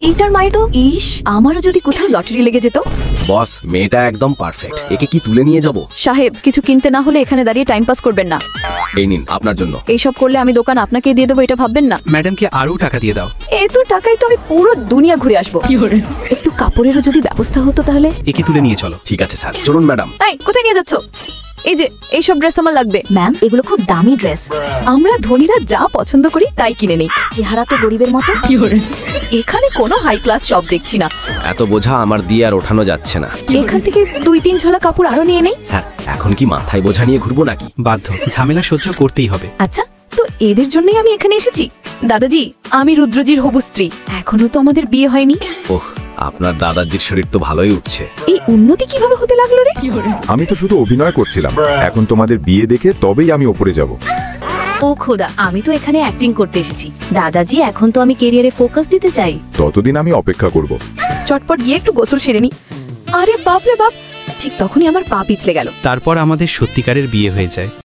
এইটার মায়ের তো ইস, আমারও যদি কোথাও লটারি লেগে যেত। বস, মেয়েটা একদম পারফেক্ট, একে কি তুলে নিয়ে যাব? সাহেব, কিছু কিনতে না হলে এখানে দাঁড়িয়ে টাইম পাস করবেন না। এই নিন আপনার জন্য। এইসব করলে আমি দোকান আপনাকে দিয়ে দেবো, এটা ভাববেন না। ম্যাডামকে আরো টাকা দিয়ে দাও। এত টাকায় তো আমি পুরো দুনিয়া ঘুরে আসবো। একটু কাপড়েরও যদি ব্যবস্থা হতো তাহলে। একে তুলে নিয়ে চলো। ঠিক আছে স্যার, চলুন ম্যাডাম। এই, কোথায় নিয়ে যাচ্ছ? এই যে এইসব ড্রেস আমার লাগবে। ম্যাম, এগুলো খুব দামি ড্রেস। আমরা ধনীরা যা পছন্দ করি তাই কিনে নেই। চেহারা তো গরিবের মতো। এখানে কোনো হাই ক্লাস শপ দেখছি না। এত বোঝা আমার দিয়ে আর ওঠানো যাচ্ছে না। এখান থেকে 2-3 ঝোলা কাপড় আরো নিয়ে নেই। স্যার, এখন কি মাথায় বোঝা নিয়ে ঘুরবো নাকি? বাধ্য, ঝামেলা সহ্য করতেই হবে। আচ্ছা, তো এদের জন্যই আমি এখানে এসেছি। দাদাজি, আমি রুদ্রজির হবু স্ত্রী। এখনো তো আমাদের বিয়ে হয়নি। ওহ, আপনার দাদাজির শরীর তো ভালোই উঠছে। এই উন্নতি কিভাবে হতে লাগলো রে? আমি তো শুধু অভিনয় করছিলাম, এখন তোমাদের বিয়ে দেখে তবেই আমি ওপরে যাব। ও খোদা, আমি তো এখানে অ্যাক্টিং করতে এসেছি। দাদাজি, এখন তো আমি ক্যারিয়ারে ফোকাস দিতে চাই। ততদিন আমি অপেক্ষা করব। চটপট গিয়ে একটু গোসল সেরে নি। আরে বাপ রে বাপ, ঠিক তখনই আমার পা পিছলে গেল। তারপর আমাদের সত্যিকারের বিয়ে হয়ে যায়।